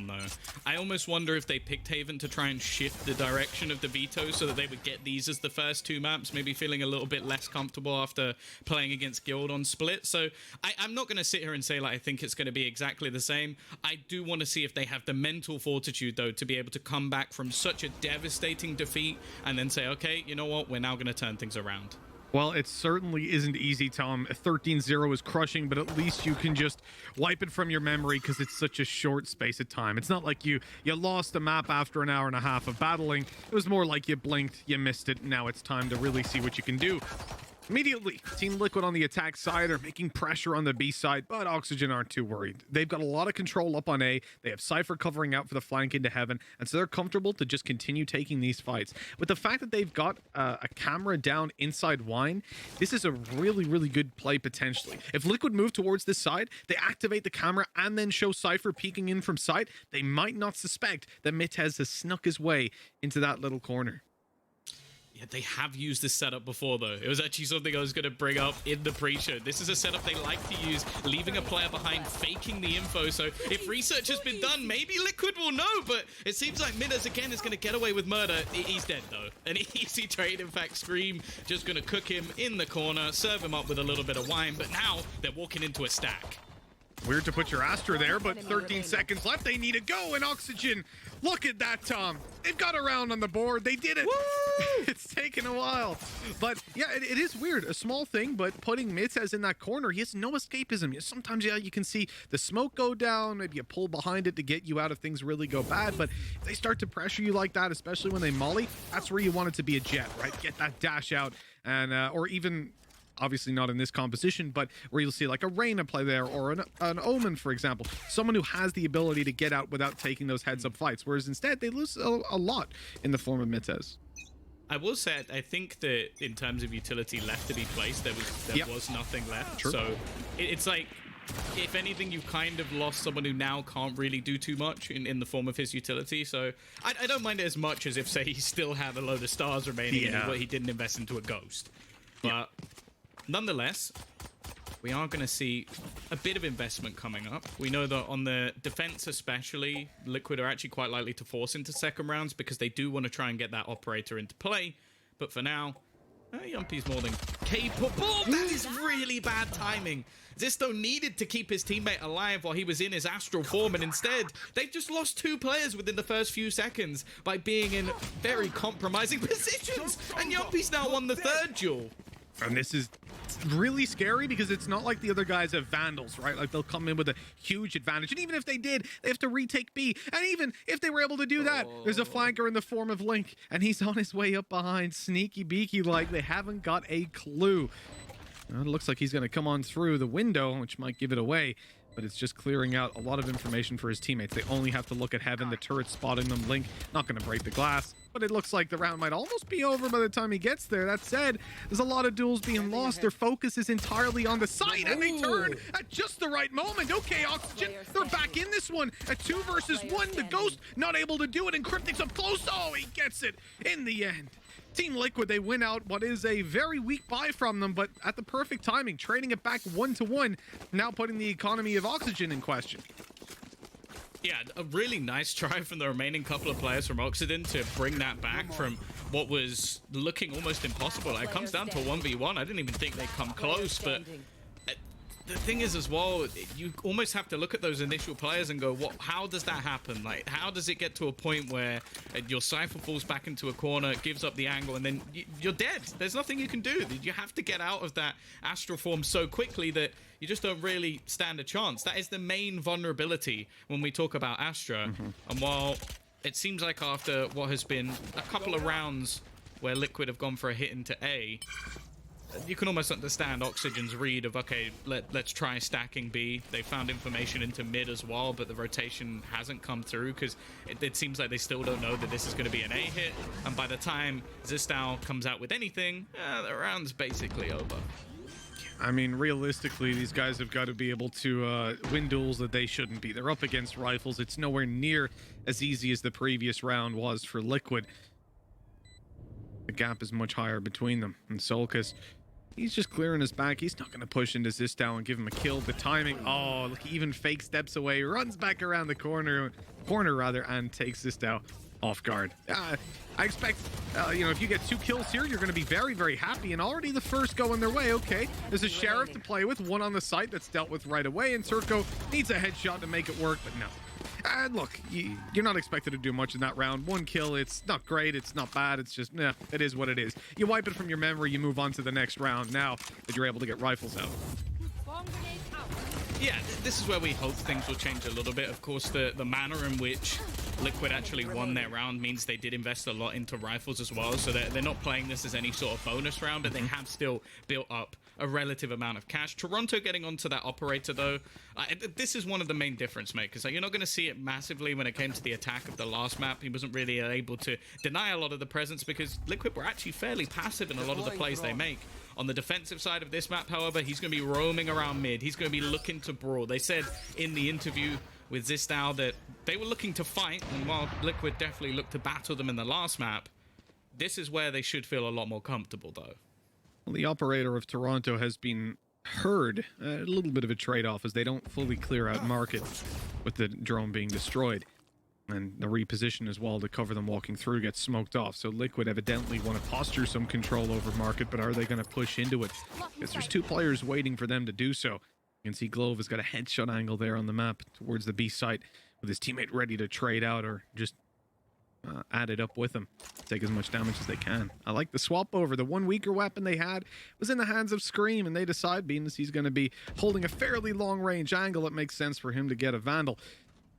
though. I almost wonder if they picked Haven to try and shift the direction of the veto so that they would get these as the first two maps, maybe feeling a little bit less comfortable after playing against Guild on Split. So I'm not going to sit here and say like I think it's going to be exactly the same. I do want to see if they have the mental fortitude though to be able to come back from such a devastating defeat and then say, okay, you know what, we're now going to turn things around. Well, it certainly isn't easy, Tom. 13-0 is crushing, but at least you can just wipe it from your memory because it's such a short space of time. It's not like you lost a map after an hour and a half of battling. It was more like you blinked, you missed it. Now it's time to really see what you can do. Immediately, Team Liquid on the attack side are making pressure on the B side, but Oxygen aren't too worried. They've got a lot of control up on A. They have Cypher covering out for the flank into Heaven, and so they're comfortable to just continue taking these fights. With the fact that they've got a camera down inside Wine, this is a really, really good play potentially. If Liquid move towards this side, they activate the camera and then show Cypher peeking in from sight, they might not suspect that Mitez has snuck his way into that little corner. Yeah, they have used this setup before, though. It was actually something I was going to bring up in the pre-show. This is a setup they like to use, leaving a player behind, faking the info. So if research has been done, maybe Liquid will know. But it seems like Midas, again, is going to get away with murder. He's dead, though. An easy trade. In fact, Scream just going to cook him in the corner, serve him up with a little bit of wine. But now they're walking into a stack. Weird to put your Astra there, but 13 seconds left. They need to go, and Oxygen, look at that, Tom. They've got a round on the board. They did it. It's taken a while. But yeah, it is weird. A small thing, but putting Mitez in that corner, he has no escapism. Sometimes, yeah, you can see the smoke go down, maybe a pull behind it to get you out if things really go bad. But if they start to pressure you like that, especially when they molly, that's where you want it to be a Jet, right? Get that dash out, and or even... obviously not in this composition, but where you'll see like a Reyna play there or an Omen, for example. Someone who has the ability to get out without taking those heads-up fights, whereas instead they lose a lot in the form of Mitez. I will say, I think that in terms of utility left to be placed, there was nothing left. True. So it's like, if anything, you've kind of lost someone who now can't really do too much in the form of his utility. So I don't mind it as much as if, say, he still had a load of stars remaining and he didn't invest into a Ghost. But... nonetheless, we are going to see a bit of investment coming up. We know that on the defense especially, Liquid are actually quite likely to force into second rounds because they do want to try and get that operator into play. But for now, Yumpy's more than capable. That is really bad timing. Zisto needed to keep his teammate alive while he was in his astral form, and instead, they've just lost two players within the first few seconds by being in very compromising positions. And Yumpy's now won the third duel. And this is really scary because it's not like the other guys have Vandals, right? Like they'll come in with a huge advantage. And even if they did, they have to retake B. And even if they were able to do that, there's a flanker in the form of Link. And he's on his way up behind, sneaky beaky like. They haven't got a clue. Well, it looks like he's going to come on through the window, which might give it away. But it's just clearing out a lot of information for his teammates. They only have to look at Heaven, the turret spotting them. Link not going to break the glass, but it looks like the round might almost be over by the time he gets there. That said, there's a lot of duels being lost. Their focus is entirely on the side, and they turn at just the right moment. Okay, Oxygen, they're back in this one. A 2 versus 1. The Ghost not able to do it, and Cryptic's up close. Oh, he gets it in the end. Team Liquid, they win out what is a very weak buy from them, but at the perfect timing, trading it back 1-1, now putting the economy of Oxygen in question. Yeah, a really nice try from the remaining couple of players from Oxygen to bring that back from what was looking almost impossible. It comes down to a 1v1. I didn't even think they'd come close, but the thing is as well, you almost have to look at those initial players and go, what? How does that happen? Like, how does it get to a point where your Cypher falls back into a corner, gives up the angle, and then you're dead? There's nothing you can do. You have to get out of that astral form so quickly that you just don't really stand a chance. That is the main vulnerability when we talk about Astra. And while it seems like after what has been a couple of rounds where Liquid have gone for a hit into A, you can almost understand Oxygen's read of, okay, let's try stacking B. They found information into mid as well, but the rotation hasn't come through because it seems like they still don't know that this is going to be an A hit. And by the time Zistao comes out with anything, the round's basically over. I mean, realistically, these guys have got to be able to win duels that they shouldn't be. They're up against rifles. It's nowhere near as easy as the previous round was for Liquid. The gap is much higher between them. And Solkis He's just clearing his back. He's not going to push into Zistow and give him a kill. The timing, oh, look, he even fake steps away, runs back around the corner rather, and takes Zistow off guard. I expect, you know, if you get 2 kills here, you're going to be very, very happy. And already the first going their way. Okay, there's a Sheriff to play with, one on the site that's dealt with right away. And Turco needs a headshot to make it work, but no. And look, you're not expected to do much in that round. 1 kill, it's not great, it's not bad, it's just, it is what it is. You wipe it from your memory, you move on to the next round now that you're able to get rifles out. Yeah, this is where we hope things will change a little bit. Of course, the manner in which Liquid actually won their round means they did invest a lot into rifles as well, so they're not playing this as any sort of bonus round, but they have still built up a relative amount of cash. Toronto getting onto that operator, though, this is one of the main difference makers. You're not going to see it massively when it came to the attack of the last map. He wasn't really able to deny a lot of the presence because Liquid were actually fairly passive in a lot of the plays they make. On the defensive side of this map, however, he's going to be roaming around mid. He's going to be looking to brawl. They said in the interview with Zistow that they were looking to fight, and while Liquid definitely looked to battle them in the last map, this is where they should feel a lot more comfortable, though. Well, the operator of Toronto has been heard. A little bit of a trade-off as they don't fully clear out market with the drone being destroyed. And the reposition as well to cover them walking through gets smoked off. So Liquid evidently want to posture some control over market, but are they going to push into it? Because there's 2 players waiting for them to do so. You can see Glove has got a headshot angle there on the map towards the B site with his teammate ready to trade out or just add it up with him. Take as much damage as they can. I like the swap over. The one weaker weapon they had was in the hands of Scream, and they decide, being as he's going to be holding a fairly long range angle, it makes sense for him to get a Vandal.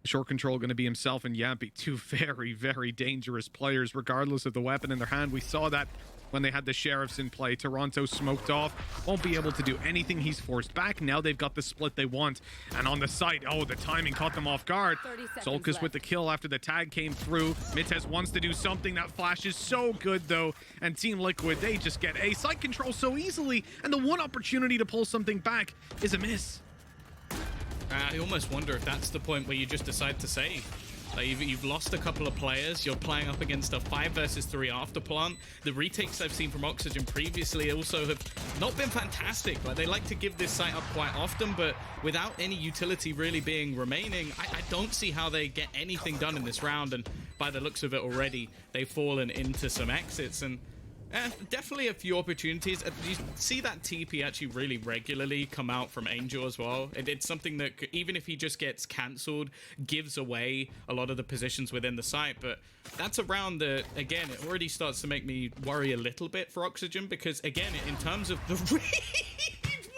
Short control going to be himself and Yampy, 2 very, very dangerous players, regardless of the weapon in their hand. We saw that when they had the Sheriffs in play. Toronto smoked off, won't be able to do anything. He's forced back. Now they've got the split they want. And on the site, oh, the timing caught them off guard. Solkas with the kill after the tag came through. Mites wants to do something. That flash is so good, though. And Team Liquid, they just get a site control so easily. And the one opportunity to pull something back is a miss. I almost wonder if that's the point where you just decide to save. Like you've lost a couple of players. You're playing up against a 5 versus 3 after plant. The retakes I've seen from Oxygen previously also have not been fantastic. Like they like to give this site up quite often, but without any utility really being remaining, I don't see how they get anything done in this round. And by the looks of it already, they've fallen into some exits and definitely a few opportunities. You see that TP actually really regularly come out from Angel as well. It's something that, even if he just gets cancelled, gives away a lot of the positions within the site. But that's a round that, again, it already starts to make me worry a little bit for Oxygen because, again, in terms of the read,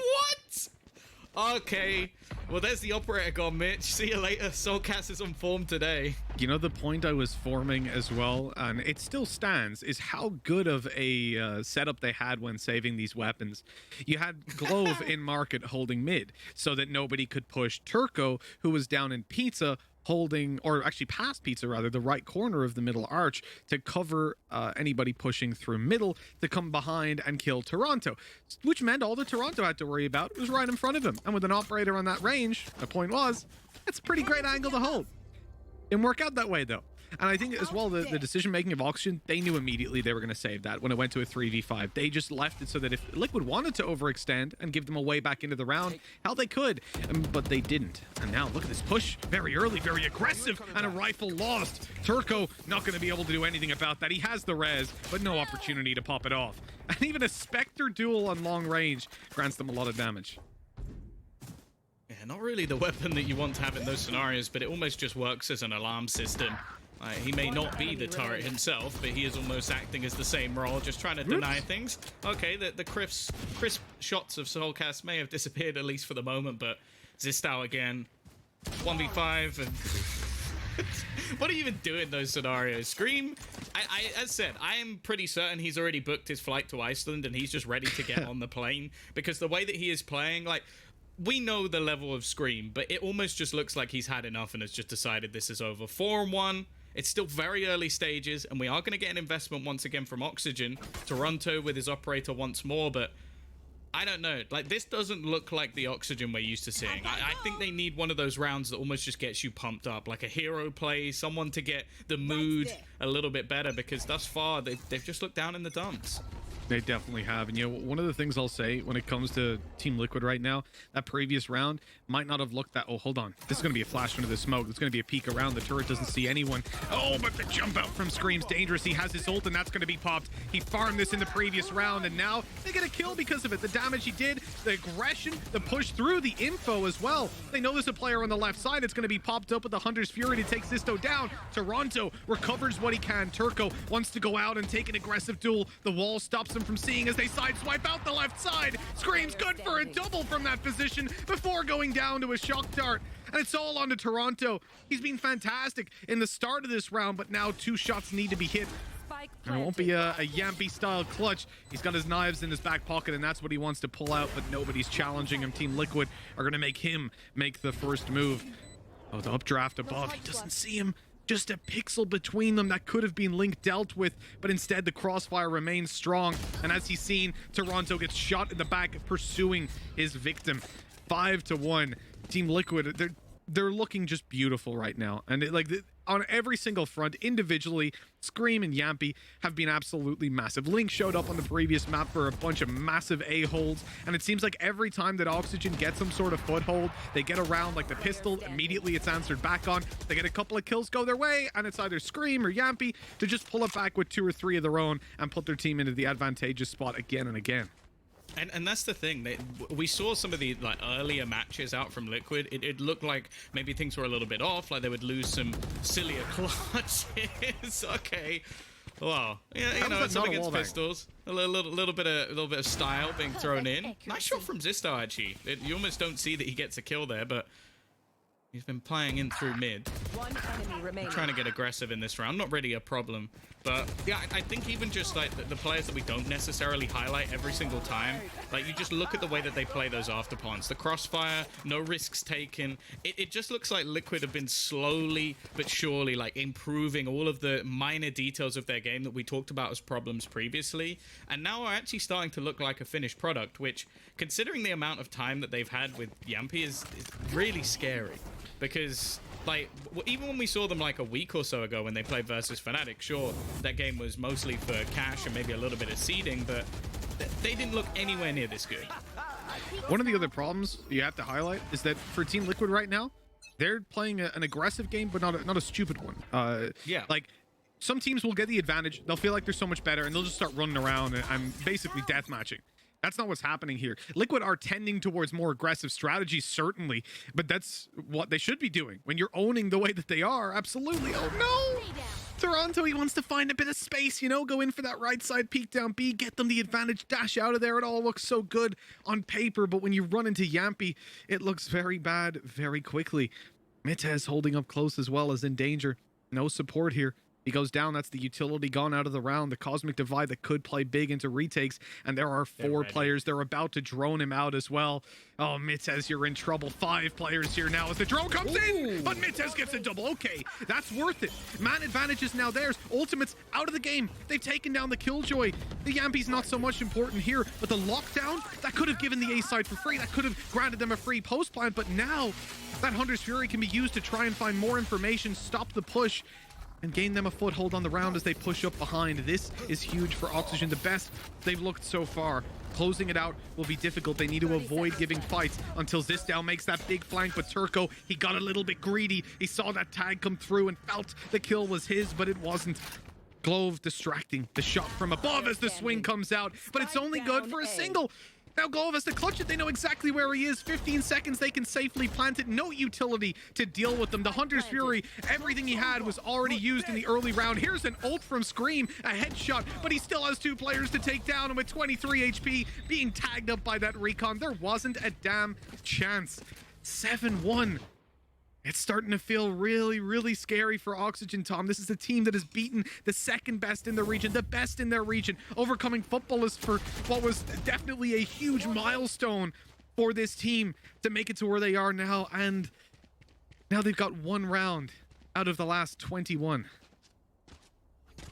what? Okay. Well, there's the operator gone, Mitch. See you later. Soulcast is on form today. You know, the point I was forming as well, and it still stands, is how good of a setup they had when saving these weapons. You had Glove in market holding mid so that nobody could push Turco, who was down in Pizza, holding, or actually past Pizza rather, the right corner of the middle arch to cover anybody pushing through middle to come behind and kill Toronto, which meant all that Toronto had to worry about was right in front of him. And with an operator on that range, the point was, it's a pretty great angle to hold. Didn't work out that way though. And I think as well, the decision-making of Oxygen, they knew immediately they were going to save that when it went to a 3v5. They just left it so that if Liquid wanted to overextend and give them a way back into the round, hell, they could, but they didn't. And now look at this push. Very early, very aggressive, and a rifle lost. Turco not going to be able to do anything about that. He has the res, but no opportunity to pop it off. And even a Spectre duel on long range grants them a lot of damage. Yeah, not really the weapon that you want to have in those scenarios, but it almost just works as an alarm system. He may not be the turret himself, but he is almost acting as the same role, just trying to deny things. Okay, the crisp shots of Soulcast may have disappeared, at least for the moment, but Zistow again, 1v5, and what do you even do in those scenarios? Scream, as said, I am pretty certain he's already booked his flight to Iceland, and he's just ready to get on the plane, because the way that he is playing, like, we know the level of Scream, but it almost just looks like he's had enough and has just decided this is over. 4-1. It's still very early stages, and we are going to get an investment once again from Oxygen. Toronto with his operator once more, but I don't know. Like, this doesn't look like the Oxygen we're used to seeing. I think they need one of those rounds that almost just gets you pumped up, like a hero play, someone to get the mood a little bit better, because thus far, they've just looked down in the dumps. They definitely have. And, you know, one of the things I'll say when it comes to Team Liquid right now, that previous round might not have looked that... Oh, hold on. This is going to be a flash into the smoke. It's going to be a peek around. The turret doesn't see anyone. Oh, but the jump out from Scream's dangerous. He has his ult, and that's going to be popped. He farmed this in the previous round, and now they get a kill because of it. The damage he did, the aggression, the push through, the info as well. They know there's a player on the left side. It's going to be popped up with the Hunter's Fury to take Zisto down. Toronto recovers what he can. Turco wants to go out and take an aggressive duel. The wall stops him from seeing as they sideswipe out the left side. Scream's good for a double from that position before going down to a shock dart. And it's all on to Toronto. He's been fantastic in the start of this round, but now 2 shots need to be hit. And it won't be a Yampy style clutch. He's got his knives in his back pocket, and that's what he wants to pull out, but nobody's challenging him. Team Liquid are going to make him make the first move. Oh, the updraft above. He doesn't see him. Just a pixel between them. That could have been Link dealt with, but instead the crossfire remains strong. And as he's seen, Toronto gets shot in the back, pursuing his victim. 5-1. Team Liquid, they're looking just beautiful right now. And on every single front, individually, Scream and Yampy have been absolutely massive. Link showed up on the previous map for a bunch of massive A-holds, and it seems like every time that Oxygen gets some sort of foothold, they get around like the pistol, immediately it's answered back on. They get a couple of kills go their way, and it's either Scream or Yampy to just pull it back with 2 or 3 of their own and put their team into the advantageous spot again and again. And that's the thing. We saw some of the earlier matches out from Liquid. It looked like maybe things were a little bit off, like they would lose some sillier clutches. Okay, well, yeah, you know, it's up against pistols. A little bit of style being thrown in. Nice shot from Zisto actually. You almost don't see that he gets a kill there, but he's been playing in through mid. One enemy remaining. Trying to get aggressive in this round. Not really a problem. But yeah, I think even just like the players that we don't necessarily highlight every single time, like you just look at the way that they play those afterpawns. The crossfire, no risks taken. It just looks like Liquid have been slowly but surely like improving all of the minor details of their game that we talked about as problems previously. And now are actually starting to look like a finished product, which considering the amount of time that they've had with Yampy is really scary. Because like even when we saw them like a week or so ago when they played versus Fnatic, sure, that game was mostly for cash and maybe a little bit of seeding, but they didn't look anywhere near this good. One of the other problems you have to highlight is that for Team Liquid right now, they're playing an aggressive game, but not a stupid one. Yeah. Like some teams will get the advantage. They'll feel like they're so much better, and they'll just start running around and basically deathmatching. That's not what's happening here. Liquid are tending towards more aggressive strategies, certainly, but that's what they should be doing. When you're owning the way that they are, absolutely. Oh, no! Toronto, he wants to find a bit of space, you know, go in for that right side, peek down B, get them the advantage, dash out of there. It all looks so good on paper, but when you run into Yampy, it looks very bad very quickly. Mitez holding up close as well, as in danger. No support here. He goes down. That's the utility gone out of the round. The Cosmic Divide that could play big into retakes. And there are 4 players. They're about to drone him out as well. Oh, Mitez, you're in trouble. 5 players here now as the drone comes in. But Mitez gets a double. Okay, that's worth it. Man advantage is now theirs. Ultimate's out of the game. They've taken down the Killjoy. The Yampy's not so much important here. But the lockdown, that could have given the A side for free. That could have granted them a free post plant. But now that Hunter's Fury can be used to try and find more information, stop the push, and gain them a foothold on the round as they push up behind. This is huge for Oxygen. The best they've looked so far. Closing it out will be difficult. They need to avoid giving fights until Zistow makes that big flank. But Turco, he got a little bit greedy. He saw that tag come through and felt the kill was his, but it wasn't. Glove distracting the shot from above as the swing comes out, but it's only good for a single. Now Glove has to clutch it. They know exactly where he is. 15 seconds, they can safely plant it. No utility to deal with them. The Hunter's Fury, everything he had was already used in the early round. Here's an ult from Scream, a headshot, but he still has 2 players to take down, and with 23 HP being tagged up by that recon, there wasn't a damn chance. 7-1. It's starting to feel really, really scary for Oxygen, Tom. This is a team that has beaten the second best in the region, the best in their region, overcoming Footballers for what was definitely a huge milestone for this team to make it to where they are now. And now they've got 1 round out of the last 21.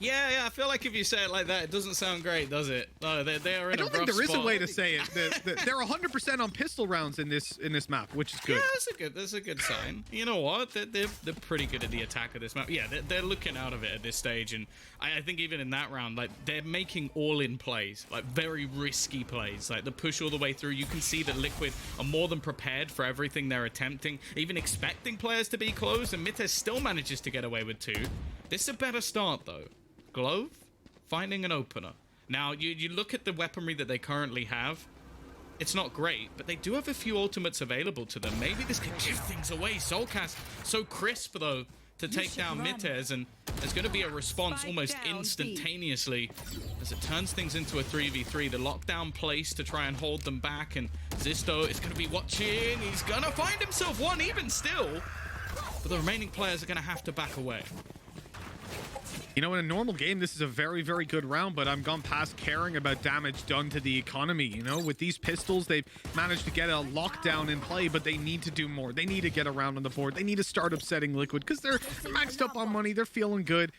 Yeah, I feel like if you say it like that, it doesn't sound great, does it? No, they are in I don't a think rough there is a spot. way to say it. They're 100% on pistol rounds in this map, which is good. Yeah, that's a good sign. You know what? They're pretty good at the attack of this map. Yeah, they're looking out of it at this stage, and I think even in that round, like they're making all-in plays, like very risky plays, like the push all the way through. You can see that Liquid are more than prepared for everything they're attempting, even expecting players to be closed, and Mites still manages to get away with 2. This is a better start though. Glove finding an opener. Now you look at the weaponry that they currently have. It's not great, but they do have a few ultimates available to them. Maybe this could give things away. Soulcast so crisp though to take down Mites, and there's going to be a response almost instantaneously as it turns things into a 3v3. The lockdown place to try and hold them back, and Zisto is going to be watching. He's going to find himself one even still, but the remaining players are going to have to back away. You know, in a normal game, this is a very, very good round, but I'm gone past caring about damage done to the economy. You know, with these pistols, they've managed to get a lockdown in play, but they need to do more. They need to get around on the board. They need to start upsetting Liquid because they're maxed up on money. They're feeling good.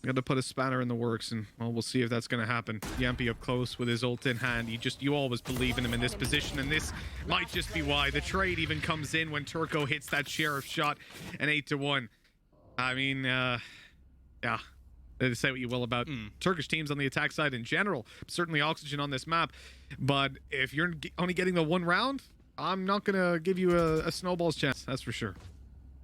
Got to put a spanner in the works, and well, we'll see if that's going to happen. Yampy up close with his ult in hand. You always believe in him in this position, and this might just be why. The trade even comes in when Turco hits that sheriff shot, and 8-1. I mean, yeah, say what you will about Turkish teams on the attack side in general. Certainly Oxygen on this map. But if you're only getting the 1 round, I'm not going to give you a snowball's chance. That's for sure.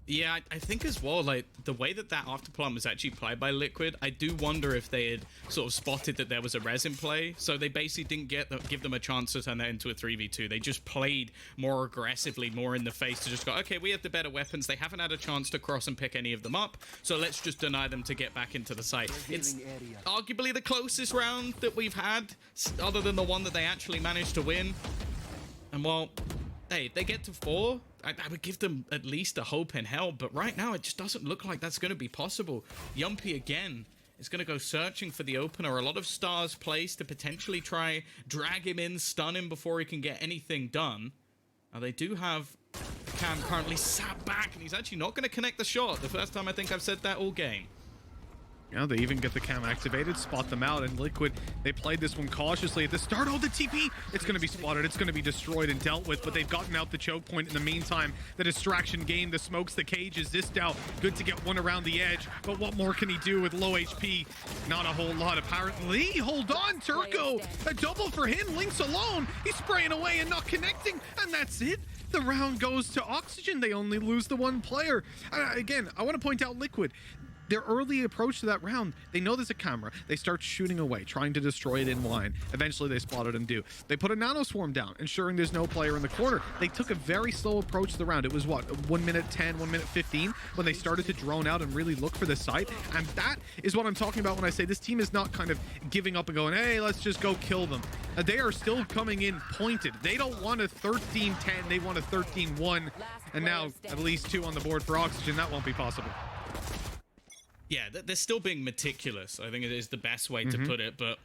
Yeah, I think as well, like, the way that afterplant was actually played by Liquid, I do wonder if they had sort of spotted that there was a res in play, so they basically didn't give them a chance to turn that into a 3v2. They just played more aggressively, more in the face to just go, okay, we have the better weapons. They haven't had a chance to cross and pick any of them up, so let's just deny them to get back into the site. It's arguably the closest round that we've had, other than the one that they actually managed to win. And, well, hey, if they get to 4... I would give them at least a hope in hell, but right now it just doesn't look like that's going to be possible. Yumpy again is going to go searching for the opener. A lot of stars placed to potentially try drag him in, stun him before he can get anything done. Now they do have Cam currently sat back, and he's actually not going to connect the shot. The first time I think I've said that all game. You know, they even get the cam activated, spot them out, and Liquid, they played this one cautiously at the start. Oh, the TP! It's going to be spotted, it's going to be destroyed and dealt with, but they've gotten out the choke point in the meantime. The distraction gain, the smokes, the cages, Zisto, good to get one around the edge, but what more can he do with low HP? Not a whole lot, apparently. Hold on, Turco! A double for him, Link's alone! He's spraying away and not connecting, and that's it! The round goes to Oxygen. They only lose the 1 player. Again, I want to point out Liquid. Their early approach to that round, they know there's a camera. They start shooting away, trying to destroy it in line. Eventually, they spot it and do. They put a nano swarm down, ensuring there's no player in the corner. They took a very slow approach to the round. It was, what, 1 minute 10, 1 minute 15, when they started to drone out and really look for the site. And that is what I'm talking about when I say this team is not kind of giving up and going, hey, let's just go kill them. They are still coming in pointed. They don't want a 13-10. They want a 13-1. And now, at least 2 on the board for Oxygen. That won't be possible. Yeah, they're still being meticulous, I think it is the best way to put it, but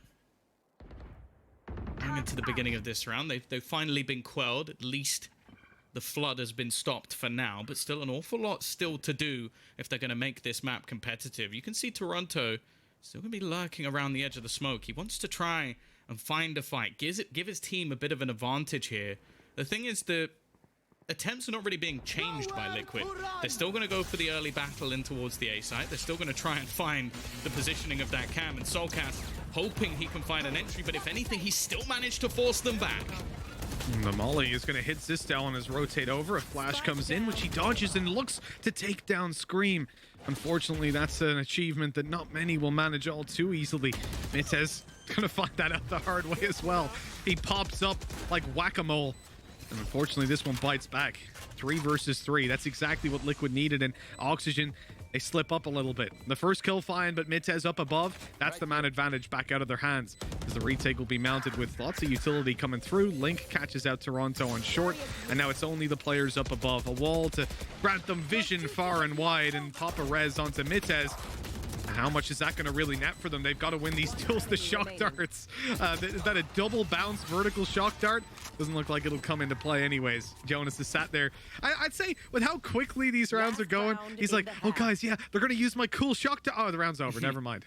going into the beginning of this round, they've finally been quelled. At least the flood has been stopped for now, but still an awful lot still to do if they're going to make this map competitive. You can see Toronto still going to be lurking around the edge of the smoke. He wants to try and find a fight, give his team a bit of an advantage here. The thing is, the attempts are not really being changed by Liquid. They're still going to go for the early battle in towards the A site. They're still going to try and find the positioning of that cam, and Soulcast hoping he can find an entry, but if anything, he's still managed to force them back. The Molly is going to hit Zisto on his rotate over. A flash comes in, which he dodges and looks to take down Scream. Unfortunately, that's an achievement that not many will manage all too easily. Mites going to find that out the hard way as well. He pops up like whack-a-mole. And unfortunately, this one bites back. 3 versus 3. That's exactly what Liquid needed. And Oxygen, they slip up a little bit. The first kill fine, but Mites up above. That's the man advantage back out of their hands, as the retake will be mounted with lots of utility coming through. Link catches out Toronto on short, and now it's only the players up above. A wall to grant them vision far and wide, and pop a res onto Mites. how much is that going to really net for them? They've got to win these duels. The shock darts. Is that a double bounce vertical shock dart? Doesn't look like it'll come into play anyways. Jonas is sat there. I'd say with how quickly these rounds are going, he's like, oh guys, yeah, they're going to use my cool shock dart. Oh, the round's over. Never mind.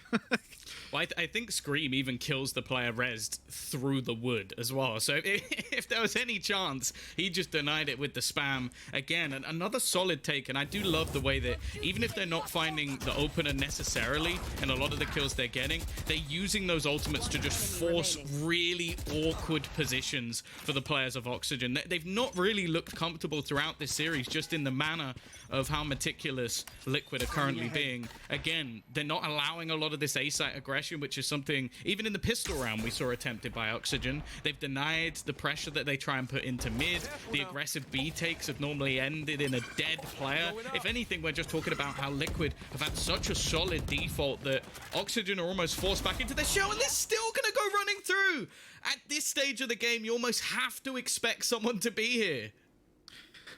Well, I think Scream even kills the player rezzed through the wood as well. So if there was any chance, he just denied it with the spam. Again, another solid take, and I do love the way that even if they're not finding the opener necessarily in a lot of the kills they're getting, they're using those ultimates to just force really awkward positions for the players of Oxygen. They've not really looked comfortable throughout this series, just in the manner of how meticulous Liquid are currently being. Again, they're not allowing a lot of this A-site aggression, which is something, even in the pistol round, we saw attempted by Oxygen. They've denied the pressure that they try and put into mid. The aggressive B takes have normally ended in a dead player. If anything, we're just talking about how Liquid have had such a solid default that Oxygen are almost forced back into their shell, and they're still going to go running through. At this stage of the game, you almost have to expect someone to be here.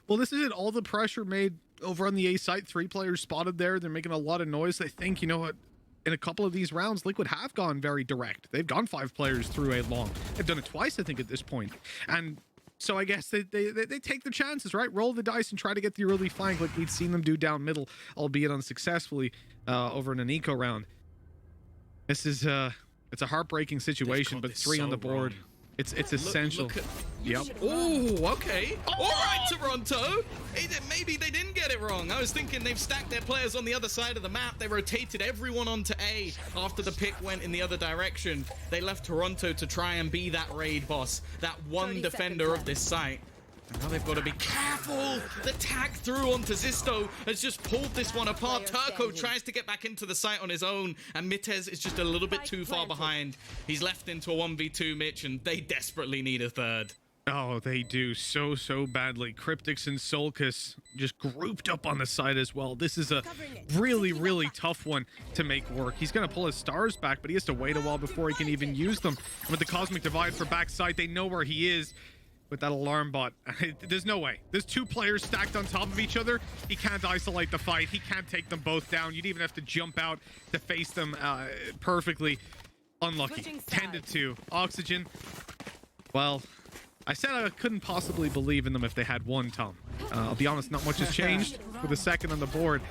Well, this is it. All the pressure made over on the A site. 3 players spotted there. They're making a lot of noise. They think, you know what, in a couple of these rounds, Liquid have gone very direct. They've gone 5 players through a long. They've done it twice, I think, at this point. And so I guess they take the chances, right? Roll the dice and try to get the early flank like we've seen them do down middle, albeit unsuccessfully, over in an eco round. This is it's a heartbreaking situation, but 3 on the board. Wrong. It's essential. Look at, yep. Oh, okay. All right, Toronto. Maybe they didn't get it wrong. I was thinking they've stacked their players on the other side of the map. They rotated everyone onto A after the pick went in the other direction. They left Toronto to try and be that raid boss, that one defender of this site. And now they've got to be careful. The tag through onto Zisto has just pulled this one apart. Turco tries to get back into the site on his own, and Mitez is just a little bit too far behind. He's left into a 1v2, Mitch, and they desperately need a third. Oh, they do so badly. Cryptix and Solkis just grouped up on the side as well. This is a really tough one to make work. He's going to pull his stars back, but he has to wait a while before he can even use them. With the Cosmic Divide for backside, they know where he is. With that alarm bot, there's no way. There's 2 players stacked on top of each other. He can't isolate the fight. He can't take them both down. You'd even have to jump out to face them perfectly. Unlucky. 10-2. Oxygen. Well, I said I couldn't possibly believe in them if they had one, Tom. I'll be honest, not much has changed with the second on the board.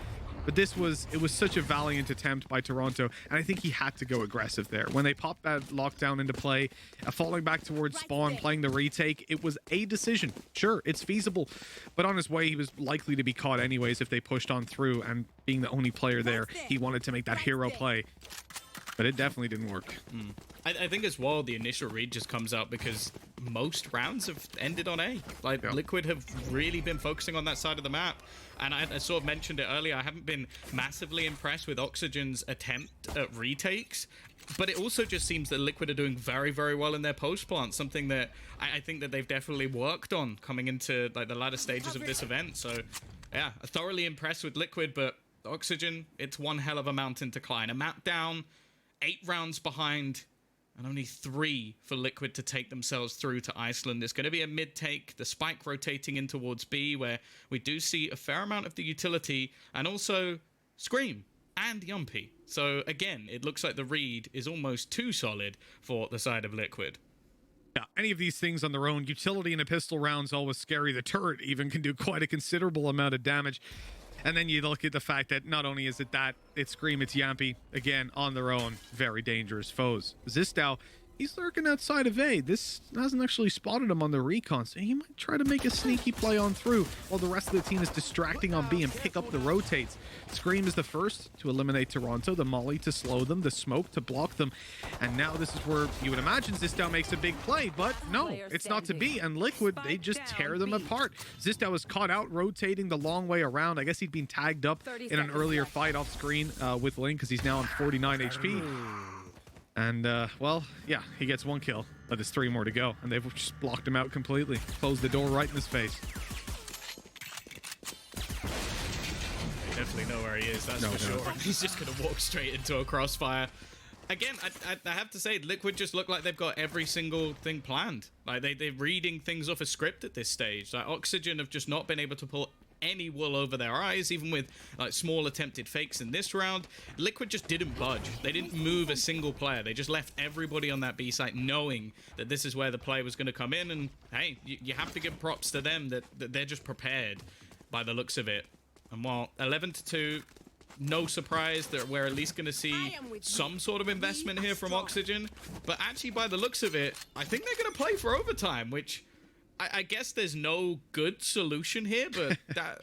But it was such a valiant attempt by Toronto, and I think he had to go aggressive there. When they popped that lockdown into play, falling back towards spawn, playing the retake, it was a decision. Sure, it's feasible, but on his way, he was likely to be caught anyways if they pushed on through, and being the only player there, he wanted to make that hero play. But it definitely didn't work. I think as well, the initial read just comes out because most rounds have ended on A. Like, yeah. Liquid have really been focusing on that side of the map. And I sort of mentioned it earlier, I haven't been massively impressed with Oxygen's attempt at retakes. But it also just seems that Liquid are doing very well in their post plant, something that I think that they've definitely worked on coming into like the latter stages of this event. So, yeah, thoroughly impressed with Liquid, but Oxygen, it's one hell of a mountain to climb. A map down, 8 rounds behind, and only 3 for Liquid to take themselves through to Iceland. It's going to be a mid-take, the spike rotating in towards B, where we do see a fair amount of the utility, and also Scream and Yumpy. So again, it looks like the read is almost too solid for the side of Liquid. Yeah, any of these things on their own, utility in a pistol round's always scary. The turret even can do quite a considerable amount of damage. And then you look at the fact that not only is it that, it's Scream, it's Yampy, again, on their own, very dangerous foes. Zistow, he's lurking outside of A. This hasn't actually spotted him on the recon, so he might try to make a sneaky play on through while the rest of the team is distracting on B and pick up the rotates. Scream is the first to eliminate Toronto, the molly to slow them, the smoke to block them, and now this is where you would imagine Zistow makes a big play, but no, it's not to be, and Liquid, they just tear them apart. Zistow was caught out rotating the long way around. I guess he'd been tagged up in an earlier fight off screen with Link because he's now on 49 HP. And, well, yeah, he gets 1 kill, but there's 3 more to go, and they've just blocked him out completely. Closed the door right in his face. They definitely know where he is, that's for sure. He's just going to walk straight into a crossfire. Again, I have to say, Liquid just look like they've got every single thing planned. Like, they're reading things off a script at this stage. Like, Oxygen have just not been able to pull any wool over their eyes, even with like small attempted fakes in this round. Liquid just didn't budge. They didn't move a single player. They just left everybody on that B site knowing that this is where the play was going to come in. And hey, you have to give props to them that they're just prepared by the looks of it. And while 11-2, no surprise that we're at least going to see some sort of investment here from Oxygen. But actually, by the looks of it, I think they're going to play for overtime, which I guess there's no good solution here, but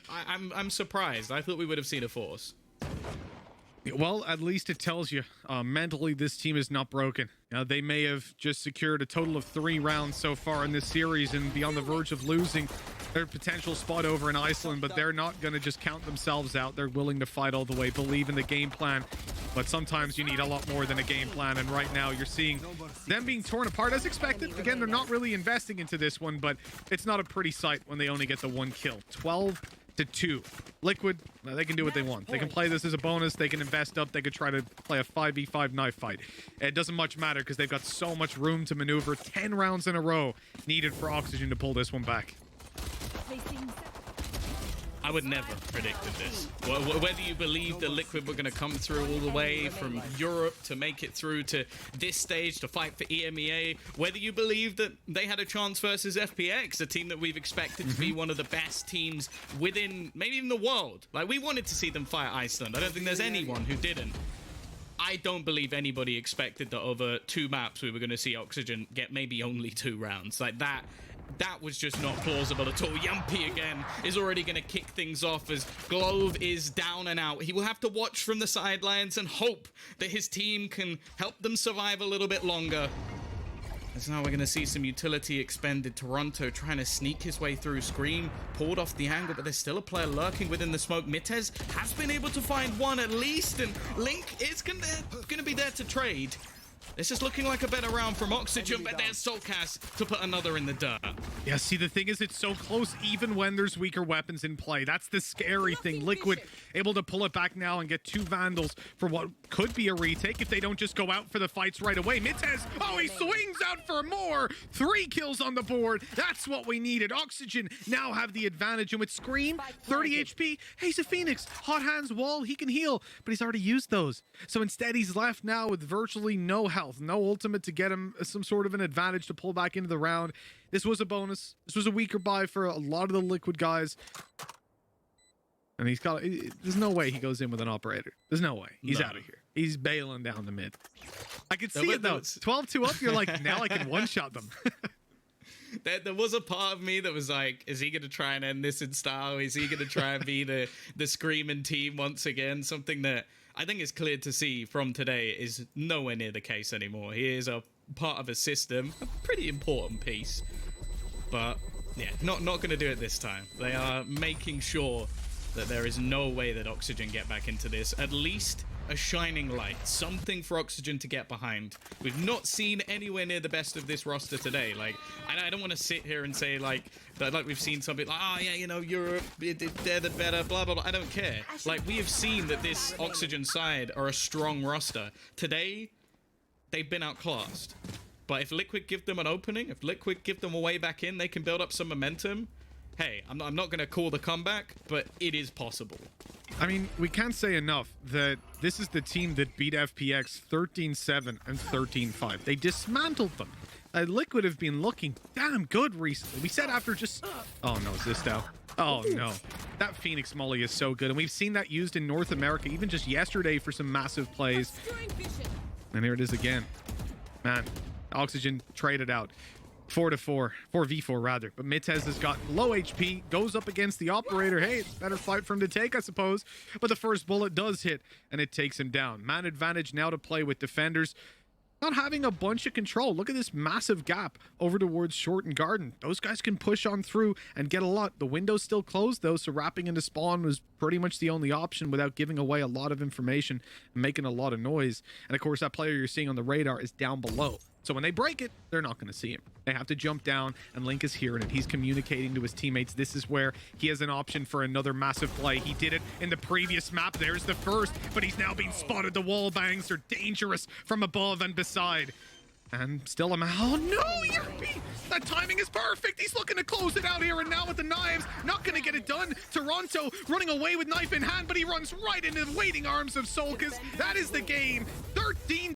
I'm surprised. I thought we would have seen a force. Well, at least it tells you mentally this team is not broken. They may have just secured a total of 3 rounds so far in this series and be on the verge of losing their potential spot over in Iceland, but they're not going to just count themselves out. They're willing to fight all the way, believe in the game plan. But sometimes you need a lot more than a game plan, and right now you're seeing them being torn apart as expected. Again, they're not really investing into this one, but it's not a pretty sight when they only get the 1 kill. 12-2. Liquid, they can do what they want. They can play this as a bonus. They can invest up. They could try to play a 5v5 knife fight. It doesn't much matter because they've got so much room to maneuver. 10 rounds in a row needed for Oxygen to pull this one back. I would never predicted this. Whether you believe that Liquid were going to come through all the way from Europe to make it through to this stage to fight for EMEA, whether you believe that they had a chance versus FPX, a team that we've expected to be one of the best teams within maybe even the world. Like, we wanted to see them fight Iceland. I don't think there's anyone who didn't. I don't believe anybody expected that over 2 maps we were going to see Oxygen get maybe only 2 rounds. Like, that was just not plausible at all. Yumpy again is already going to kick things off as Glove is down and out. He will have to watch from the sidelines and hope that his team can help them survive a little bit longer. As now we're going to see some utility expended. Toronto trying to sneak his way through. Scream pulled off the angle, but there's still a player lurking within the smoke. Mitez has been able to find one at least, and Link is going to be there to trade. This is looking like a better round from Oxygen, but there's Soulcast to put another in the dirt. Yeah, see, the thing is, it's so close even when there's weaker weapons in play. That's the scary thing. Liquid able to pull it back now and get 2 Vandals for what could be a retake if they don't just go out for the fights right away. Mitez, oh, he swings out for more. 3 kills on the board. That's what we needed. Oxygen now have the advantage, and with Scream, 30 HP, hey, he's a Phoenix. Hot hands, wall, he can heal, but he's already used those. So instead, he's left now with virtually no health, no ultimate to get him some sort of an advantage to pull back into the round. This was a bonus. This was a weaker buy for a lot of the Liquid guys. And he's got, there's no way he goes in with an operator. There's no way. He's out of here. He's bailing down the mid. I could see it though. 12-2 up, you're like, now I can one-shot them. There was a part of me that was like, is he going to try and end this in style? Is he going to try and be the screaming team once again? Something that I think is clear to see from today is nowhere near the case anymore. He is a part of a system, a pretty important piece. But yeah, not going to do it this time. They are making sure that there is no way that Oxygen get back into this. At least a shining light, something for Oxygen to get behind. We've not seen anywhere near the best of this roster today. Like, I don't want to sit here and say like we've seen something like, oh yeah, you know, Europe, they're the better, blah blah blah. I don't care. Like, we have seen that this Oxygen side are a strong roster. Today, they've been outclassed. But if Liquid give them an opening, if Liquid give them a way back in, they can build up some momentum. Hey, I'm not going to call the comeback, but it is possible. I mean, we can't say enough that this is the team that beat FPX 13-7 and 13-5. They dismantled them. Liquid have been looking damn good recently. We said after just... Oh, no, is this now? Oh, no. That Phoenix Molly is so good, and we've seen that used in North America even just yesterday for some massive plays. And here it is again. Man, Oxygen traded out. 4v4 rather, but Mitez has got low HP, goes up against the operator. Hey, it's a better fight for him to take, I suppose, but the first bullet does hit and it takes him down. Man advantage now to play with defenders not having a bunch of control. Look at this massive gap over towards Short and Garden. Those guys can push on through and get a lot. The window's still closed though, so wrapping into spawn was pretty much the only option without giving away a lot of information and making a lot of noise. And of course, that player you're seeing on the radar is down below. So when they break it, they're not going to see him. They have to jump down, and Link is hearing it. He's communicating to his teammates. This is where he has an option for another massive play. He did it in the previous map. There's the first, but he's now being spotted. The wall bangs are dangerous from above and beside. And still oh no, Yerby! That timing is perfect. He's looking to close it out here, and now with the knives, not gonna get it done. Toronto running away with knife in hand, but he runs right into the waiting arms of Solkis. That is the game. 13